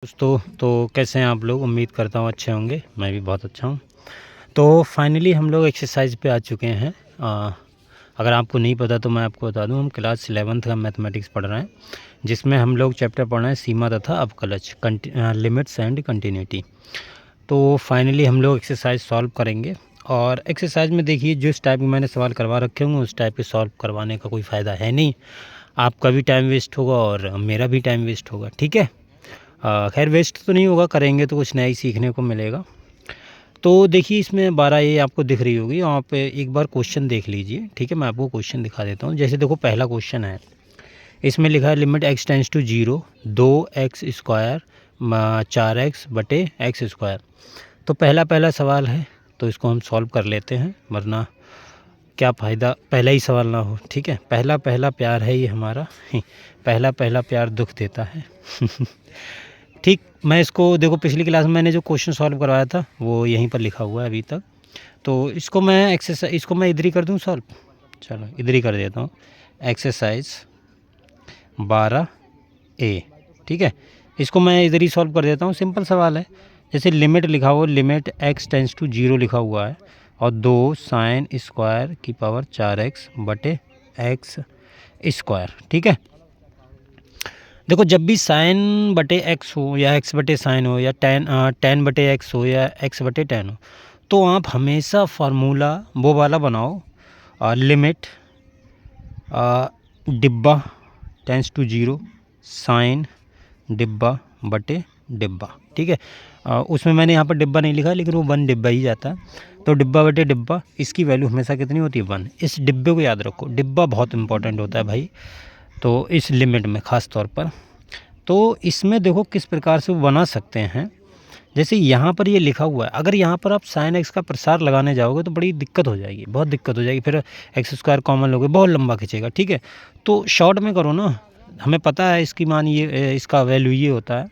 दोस्तों तो कैसे हैं आप लोग। उम्मीद करता हूँ अच्छे होंगे। मैं भी बहुत अच्छा हूँ। तो फाइनली हम लोग एक्सरसाइज पे आ चुके हैं। अगर आपको नहीं पता तो मैं आपको बता दूँ, हम क्लास 11th का मैथमेटिक्स पढ़ रहे हैं, जिसमें हम लोग चैप्टर पढ़ रहे हैं सीमा तथा अवकलज, लिमिट्स एंड कंटिन्यूटी। तो फाइनली हम लोग एक्सरसाइज सॉल्व करेंगे। और एक्सरसाइज में देखिए, जिस टाइप के मैंने सवाल करवा रखे होंगे उस टाइप के सॉल्व करवाने का कोई फ़ायदा है नहीं। आपका भी टाइम वेस्ट होगा और मेरा भी टाइम वेस्ट होगा। ठीक है। खैर वेस्ट तो नहीं होगा, करेंगे तो कुछ नया ही सीखने को मिलेगा। तो देखिए, इसमें 12 ये आपको दिख रही होगी। आप एक बार क्वेश्चन देख लीजिए। ठीक है, मैं आपको क्वेश्चन दिखा देता हूँ। जैसे देखो, पहला क्वेश्चन है, इसमें लिखा है limit x tends to 0 2x² 4x/x²। तो पहला सवाल है, तो इसको हम सॉल्व कर लेते हैं, वरना क्या फ़ायदा पहला ही सवाल ना हो। ठीक है, पहला प्यार है ये हमारा। पहला प्यार दुख देता है। ठीक, मैं इसको देखो, पिछली क्लास में मैंने जो क्वेश्चन सॉल्व करवाया था वो यहीं पर लिखा हुआ है अभी तक। तो इसको मैं इधर ही कर दूं सॉल्व। चलो इधर ही कर देता हूँ। Exercise 12A। ठीक है, इसको मैं इधर ही सॉल्व कर देता हूँ। सिंपल सवाल है। जैसे लिमिट लिखा हुआ, लिमिट x टेंस टू 0 लिखा हुआ है और 2 sin स्क्वायर की पावर 4x/x²। ठीक है, देखो, जब भी sin/x हो या x/sin हो या tan/x हो या x/tan हो, तो आप हमेशा फार्मूला वो वाला बनाओ, लिमिट डिब्बा टेंस टू 0 साइन डिब्बा/डिब्बा। ठीक है, उसमें मैंने यहाँ पर डिब्बा नहीं लिखा, लेकिन वो 1 डिब्बा ही जाता है। तो डिब्बा/डिब्बा, इसकी वैल्यू हमेशा कितनी होती है? 1। इस डिब्बे को याद रखो, डिब्बा बहुत इंपॉर्टेंट होता है भाई, तो इस लिमिट में ख़ास तौर पर। तो इसमें देखो किस प्रकार से वो बना सकते हैं। जैसे यहाँ पर ये लिखा हुआ है, अगर यहाँ पर आप sin x का प्रसार लगाने जाओगे तो बड़ी दिक्कत हो जाएगी, बहुत दिक्कत हो जाएगी। फिर x² कॉमन लोगे, बहुत लंबा खींचेगा। ठीक है, तो शॉर्ट में करो ना। हमें पता है इसकी मान ये, इसका वैल्यू ये होता है।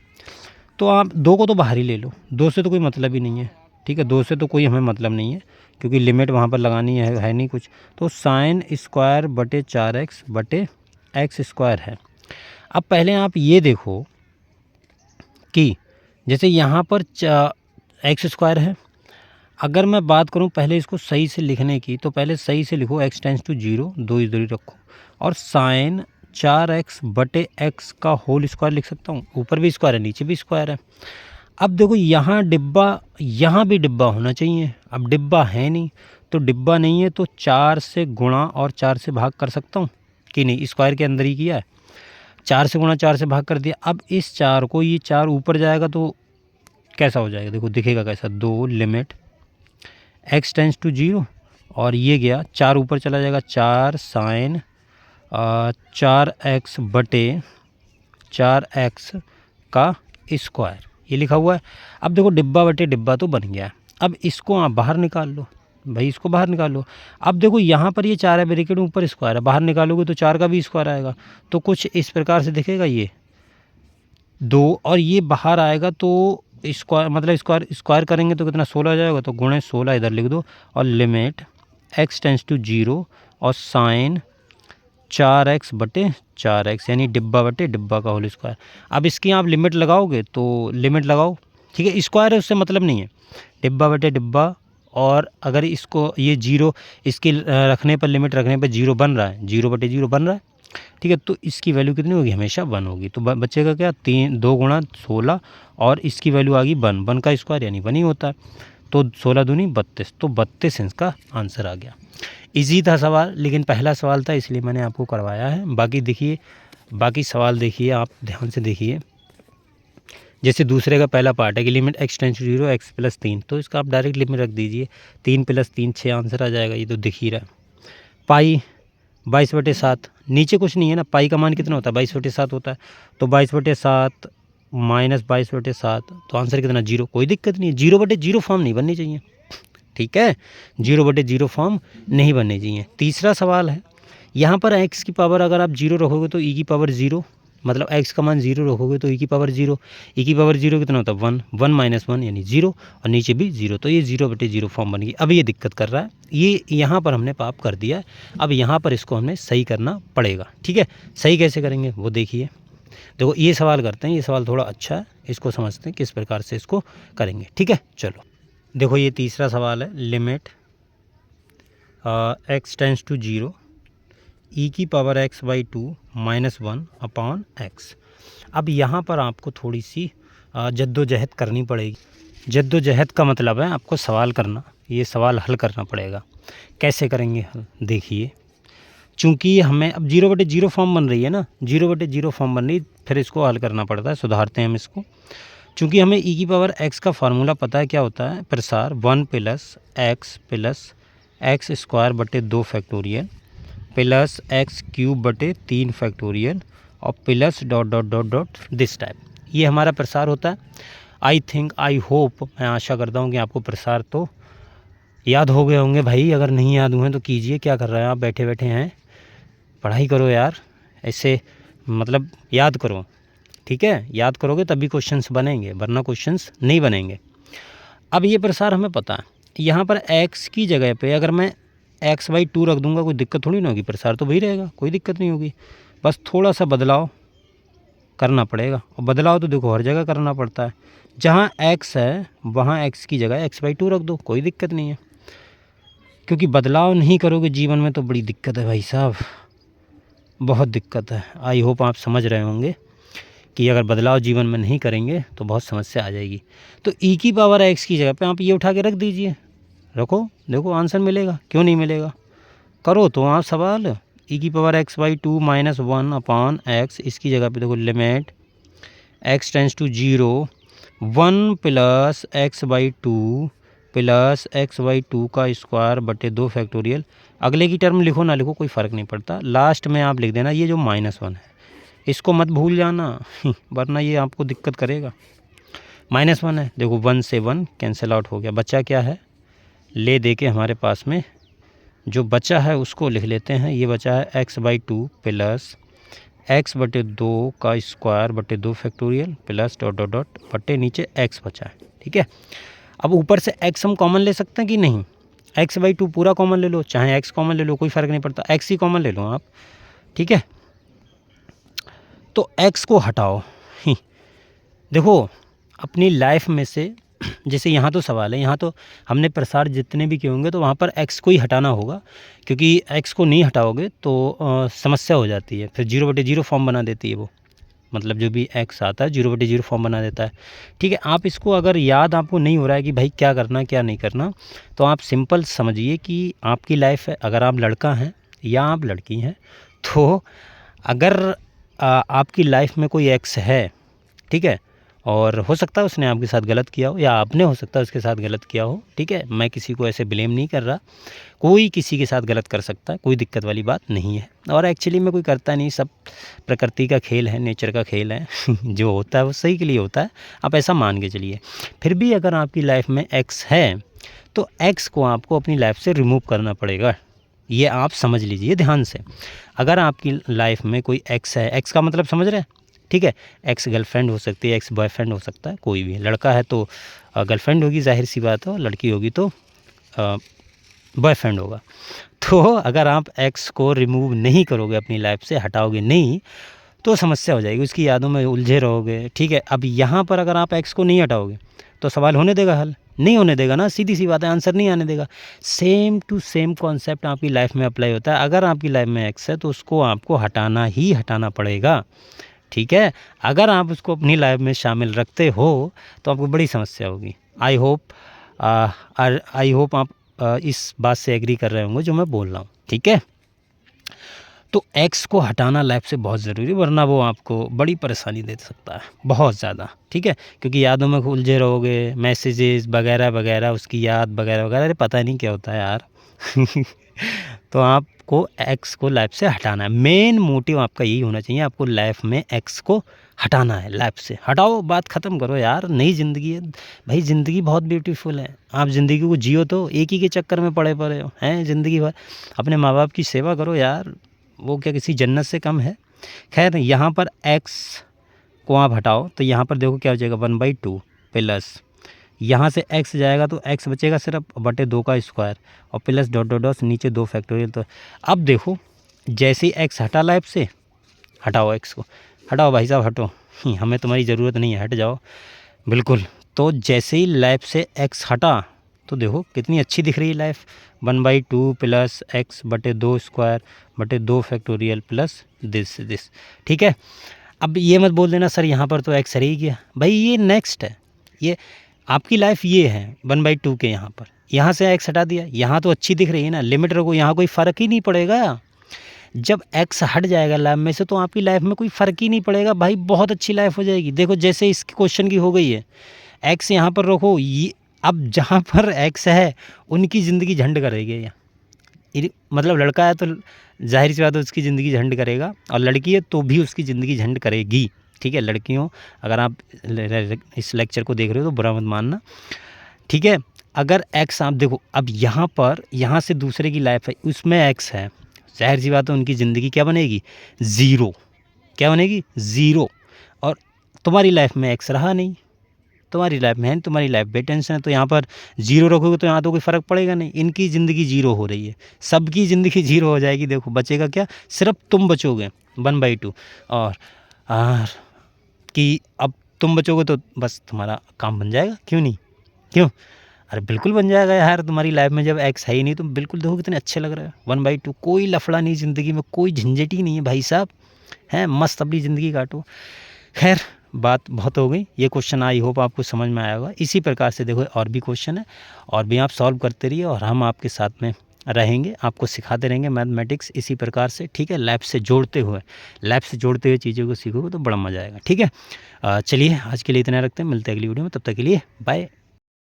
तो आप 2 को तो बाहर ही ले लो, 2 से तो कोई मतलब ही नहीं है। ठीक है, 2 से तो कोई हमें मतलब नहीं है, क्योंकि लिमिट वहाँ पर लगानी है नहीं कुछ। तो sin²/4x/x² है। अब पहले आप ये देखो कि जैसे यहाँ पर x² है। अगर मैं बात करूँ पहले इसको सही से लिखने की, तो पहले सही से लिखो, x टेंस टू 0, 2 इधर ही रखो, और sin 4x/x का होल स्क्वायर लिख सकता हूँ। ऊपर भी स्क्वायर है, नीचे भी स्क्वायर है। अब देखो, यहाँ डिब्बा, यहाँ भी डिब्बा होना चाहिए। अब डिब्बा है नहीं, तो डिब्बा नहीं है तो 4 से गुणा और 4 से भाग कर सकता हूँ कि नहीं? स्क्वायर के अंदर ही किया है, 4 से गुणा 4 से भाग कर दिया। अब इस 4 को, ये 4 ऊपर जाएगा तो कैसा हो जाएगा? देखो दिखेगा कैसा, 2 लिमिट x टेंस टू 0, और ये गया 4 ऊपर चला जाएगा, 4 sin 4x/4x का स्क्वायर, ये लिखा हुआ है। अब देखो, डिब्बा/डिब्बा तो बन गया। अब इसको आप बाहर निकाल लो भाई, इसको बाहर निकाल लो। अब देखो, यहाँ पर ये 4 है, ब्रैकेट में ऊपर स्क्वायर है, बाहर निकालोगे तो 4 का भी स्क्वायर आएगा। तो कुछ इस प्रकार से दिखेगा, ये 2 और ये बाहर आएगा, तो स्क्वायर मतलब स्क्वायर करेंगे तो कितना? 16 आ जाएगा। तो गुणे 16 इधर लिख दो, और लिमिट x टेंस टू 0 और साइन 4x/4x, यानी डिब्बा/डिब्बा का होल स्क्वायर। अब इसकी आप लिमिट लगाओगे तो लिमिट लगाओ। ठीक है, स्क्वायर है, उससे मतलब नहीं है, डिब्बा/डिब्बा। और अगर इसको ये 0, इसकी रखने पर, लिमिट रखने पर 0 बन रहा है, 0/0 बन रहा है। ठीक है, तो इसकी वैल्यू कितनी होगी? हमेशा 1 होगी। तो बचेगा क्या? 2 गुणा 16, और इसकी वैल्यू आ गई 1, 1 का स्क्वायर यानी 1 ही होता है। तो 16 दूनी 32, तो 32 इसका आंसर आ गया। इजी था सवाल, लेकिन पहला सवाल था इसलिए मैंने आपको करवाया है। बाकी देखिए, बाकी सवाल देखिए, आप ध्यान से देखिए। जैसे दूसरे का पहला पार्ट है कि limit x tends to 0 x+3, तो इसका आप डायरेक्ट लिमिट रख दीजिए, 3 + 3 6 आंसर आ जाएगा। ये तो दिख ही रहा है। पाई 22/7, नीचे कुछ नहीं है ना, पाई का मान कितना होता है? 22/7 होता है। तो 22/7 माइनस 22/7, तो आंसर कितना? 0। कोई दिक्कत नहीं है, 0/0 फॉर्म नहीं बननी चाहिए। ठीक है, 0/0 फॉर्म नहीं बननी चाहिए। तीसरा सवाल है, यहाँ पर x की पावर अगर आप 0 रखोगे तो e की पावर 0, मतलब x का मान 0 रखोगे तो e की पावर 0, e की पावर 0 कितना होता है? 1, 1 - 1 यानी 0, और नीचे भी 0, तो ये 0/0 फॉर्म बन गई। अब ये दिक्कत कर रहा है, ये यहाँ पर हमने पाप कर दिया है। अब यहाँ पर इसको हमें सही करना पड़ेगा। ठीक है, सही कैसे करेंगे वो देखिए। देखो ये सवाल करते हैं, ये सवाल थोड़ा अच्छा है, इसको समझते हैं किस प्रकार से इसको करेंगे। ठीक है, चलो देखो ये तीसरा सवाल है, limit x tends to 0 e की power x by 2 minus 1 upon x। अब यहाँ पर आपको थोड़ी सी जद्दोजहद करनी पड़ेगी। जद्दोजहद का मतलब है आपको सवाल करना, ये सवाल हल करना पड़ेगा। कैसे करेंगे हल, देखिए चूँकि हमें अब 0/0 फॉर्म बन रही है ना, 0/0 फॉर्म बन रही, फिर इसको हल करना पड़ता है, सुधारते हैं हम इसको। चूँकि हमें e की पावर x का फार्मूला पता है क्या होता है, प्रसार 1 प्लस x स्क्वायर बटे 2 फैक्टोरियल प्लस x क्यूब बटे 3 फैक्टोरियल और plus dot dot dot dot this type, ये हमारा प्रसार होता है। आई होप, मैं आशा करता हूँ कि आपको प्रसार तो याद हो गए होंगे भाई। अगर नहीं याद हुए तो कीजिए, क्या कर रहे हैं आप, बैठे बैठे हैं, पढ़ाई करो यार, ऐसे मतलब याद करो। ठीक है, याद करोगे तभी क्वेश्चंस बनेंगे, वरना क्वेश्चंस नहीं बनेंगे। अब ये प्रसार हमें पता है, यहाँ पर x की जगह पे अगर मैं x बाई 2 रख दूंगा, कोई दिक्कत थोड़ी ना होगी, प्रसार तो वही रहेगा, कोई दिक्कत नहीं होगी। बस थोड़ा सा बदलाव करना पड़ेगा, और बदलाव तो देखो हर जगह करना पड़ता है। जहाँ x है वहाँ x की जगह x बाई 2 रख दो, कोई दिक्कत नहीं है। क्योंकि बदलाव नहीं करोगे जीवन में तो बड़ी दिक्कत है भाई साहब, बहुत दिक्कत है। आई होप आप समझ रहे होंगे कि अगर बदलाव जीवन में नहीं करेंगे तो बहुत समस्या आ जाएगी। तो e की पावर x की जगह पे आप ये उठा के रख दीजिए, रखो, देखो आंसर मिलेगा, क्यों नहीं मिलेगा। करो तो आप सवाल, e की power x by 2 minus 1 upon x, इसकी जगह पे देखो limit x tends to 0 1 plus x by 2 plus x by 2 का स्क्वायर बटे 2 फैक्टोरियल। अगले की टर्म लिखो ना लिखो कोई फ़र्क नहीं पड़ता, लास्ट में आप लिख देना ये जो -1 है, इसको मत भूल जाना वरना ये आपको दिक्कत करेगा। -1 है, देखो 1 से 1 कैंसिल आउट हो गया, बचा क्या है, ले दे के हमारे पास में जो बचा है उसको लिख लेते हैं। ये बचा है x बाई 2 प्लस x बटे 2 का स्क्वायर बटे 2 factorial plus dot dot dot बटे नीचे x बचा है। ठीक है, अब ऊपर से x हम कॉमन ले सकते हैं कि नहीं, x बाई 2 पूरा कॉमन ले लो, चाहे x कॉमन ले लो, कोई फ़र्क नहीं पड़ता, x ही कॉमन ले लो आप। ठीक है, तो x को हटाओ। देखो अपनी लाइफ में से, जैसे यहाँ तो सवाल है, यहाँ तो हमने प्रसार जितने भी किए होंगे तो वहाँ पर x को ही हटाना होगा, क्योंकि x को नहीं हटाओगे तो समस्या हो जाती है, फिर 0/0 फॉर्म बना देती है वो, मतलब जो भी x आता है 0/0 फॉर्म बना देता है। ठीक है, आप इसको अगर याद आपको नहीं हो रहा है कि भाई क्या करना क्या नहीं करना, तो आप सिंपल समझिए कि आपकी लाइफ है, अगर आप लड़का हैं या आप लड़की हैं, तो अगर आपकी लाइफ में कोई x है, ठीक है, और हो सकता है उसने आपके साथ गलत किया हो या आपने हो सकता है उसके साथ गलत किया हो। ठीक है, मैं किसी को ऐसे ब्लेम नहीं कर रहा, कोई किसी के साथ गलत कर सकता है, कोई दिक्कत वाली बात नहीं है, और एक्चुअली में कोई करता नहीं, सब प्रकृति का खेल है, नेचर का खेल है जो होता है वो सही के लिए होता है, आप ऐसा मान के चलिए। फिर भी अगर आपकी लाइफ में x है तो x को आपको अपनी लाइफ से रिमूव करना पड़ेगा, ये आप समझ लीजिए ध्यान से। अगर आपकी लाइफ में कोई x है, x का मतलब समझ रहे हैं, ठीक है, एक्स गर्लफ्रेंड हो सकती है, एक्स बॉयफ्रेंड हो सकता है, कोई भी, लड़का है तो गर्लफ्रेंड होगी, जाहिर सी बात है, लड़की होगी तो बॉयफ्रेंड होगा। तो अगर आप एक्स को रिमूव नहीं करोगे अपनी लाइफ से, हटाओगे नहीं, तो समस्या हो जाएगी, उसकी यादों में उलझे रहोगे। ठीक है, अब यहाँ पर अगर आप एक्स को नहीं हटाओगे तो सवाल होने देगा हल, नहीं होने देगा ना, सीधी सी बात है, आंसर नहीं आने देगा। सेम टू सेम कॉन्सेप्ट आपकी लाइफ में अप्लाई होता है, अगर आपकी लाइफ में एक्स है तो उसको आपको हटाना ही हटाना पड़ेगा। ठीक है, अगर आप उसको अपनी लाइफ में शामिल रखते हो तो आपको बड़ी समस्या होगी। आई होप आप इस बात से एग्री कर रहे होंगे जो मैं बोल रहा हूँ। ठीक है, तो एक्स को हटाना लाइफ से बहुत ज़रूरी, वरना वो आपको बड़ी परेशानी दे सकता है, बहुत ज़्यादा। ठीक है, क्योंकि यादों में उलझे रहोगे, मैसेजेस वगैरह वगैरह, उसकी याद वगैरह वगैरह, अरे पता नहीं क्या होता है यार तो आपको एक्स को लाइफ से हटाना है, मेन मोटिव आपका यही होना चाहिए, आपको लाइफ में एक्स को हटाना है, लाइफ से हटाओ, बात ख़त्म करो यार, नई ज़िंदगी है भाई, ज़िंदगी बहुत ब्यूटीफुल है, आप ज़िंदगी को जियो, तो एक ही के चक्कर में पड़े हो हैं ज़िंदगी भर, अपने माँ बाप की सेवा करो यार, वो क्या किसी जन्नत से कम है। खैर, यहाँ पर एक्स को आप हटाओ तो यहाँ पर देखो क्या हो जाएगा, 1/2 प्लस यहाँ से x जाएगा तो x बचेगा सिर्फ बटे 2 का स्क्वायर और प्लस डॉट डॉट डॉट नीचे 2 फैक्टोरियल। तो अब देखो जैसे ही x हटा लाइफ से, हटाओ x को, हटाओ भाई साहब हटो, हमें तुम्हारी ज़रूरत नहीं है, हट जाओ बिल्कुल। तो जैसे ही लाइफ से x हटा तो देखो कितनी अच्छी दिख रही है लाइफ, 1/2 प्लस x बटे 2 स्क्वायर बटे 2 फैक्टोरियल प्लस दिस। ठीक है, अब ये मत बोल देना सर यहाँ पर तो x रह ही गया, भाई ये नेक्स्ट है, ये आपकी लाइफ ये है 1/2 के यहाँ से x हटा दिया, यहाँ तो अच्छी दिख रही है ना, लिमिट रखो, यहाँ कोई फ़र्क ही नहीं पड़ेगा। जब x हट जाएगा लाइफ में से तो आपकी लाइफ में कोई फ़र्क ही नहीं पड़ेगा भाई, बहुत अच्छी लाइफ हो जाएगी। देखो जैसे इस क्वेश्चन की हो गई है, x यहाँ पर रखो, ये अब जहाँ पर x है उनकी ज़िंदगी झंड करेगी या मतलब लड़का है तो जाहिर सी बात है उसकी ज़िंदगी झंड करेगा, और लड़की है तो भी उसकी ज़िंदगी झंड करेगी। ठीक है, लड़कियों अगर आप इस लेक्चर को देख रहे हो तो बुरा मत मानना। ठीक है, अगर x आप देखो, अब यहाँ पर यहाँ से दूसरे की लाइफ है उसमें x है, जाहिर सी बात है उनकी ज़िंदगी क्या बनेगी, ज़ीरो। क्या बनेगी, ज़ीरो। और तुम्हारी लाइफ में x रहा नहीं, तुम्हारी लाइफ में है, तुम्हारी लाइफ बेटेंशन है, तो यहाँ पर ज़ीरो रखोगे तो यहाँ तो कोई फ़र्क पड़ेगा नहीं। इनकी ज़िंदगी ज़ीरो हो रही है, सबकी ज़िंदगी ज़ीरो हो जाएगी। देखो बचेगा क्या, सिर्फ तुम बचोगे 1/2, और कि अब तुम बचोगे तो बस तुम्हारा काम बन जाएगा, क्यों नहीं, क्यों, अरे बिल्कुल बन जाएगा यार। तुम्हारी लाइफ में जब x है ही नहीं तो बिल्कुल देखो कितने अच्छे लग रहे हैं, 1/2, कोई लफड़ा नहीं ज़िंदगी में, कोई झंझट ही नहीं है भाई साहब, हैं मस्त अपनी ज़िंदगी काटो। खैर बात बहुत हो गई, ये क्वेश्चन आई होप आपको समझ में आया होगा। इसी प्रकार से देखो और भी क्वेश्चन है, और भी आप सॉल्व करते रहिए, और हम आपके साथ में रहेंगे, आपको सिखाते रहेंगे मैथमेटिक्स इसी प्रकार से। ठीक है, लैब से जोड़ते हुए चीज़ों को सीखोगे तो बड़ा मज़ा आएगा। ठीक है, चलिए आज के लिए इतना रखते हैं, मिलते हैं अगली वीडियो में, तब तक के लिए बाय।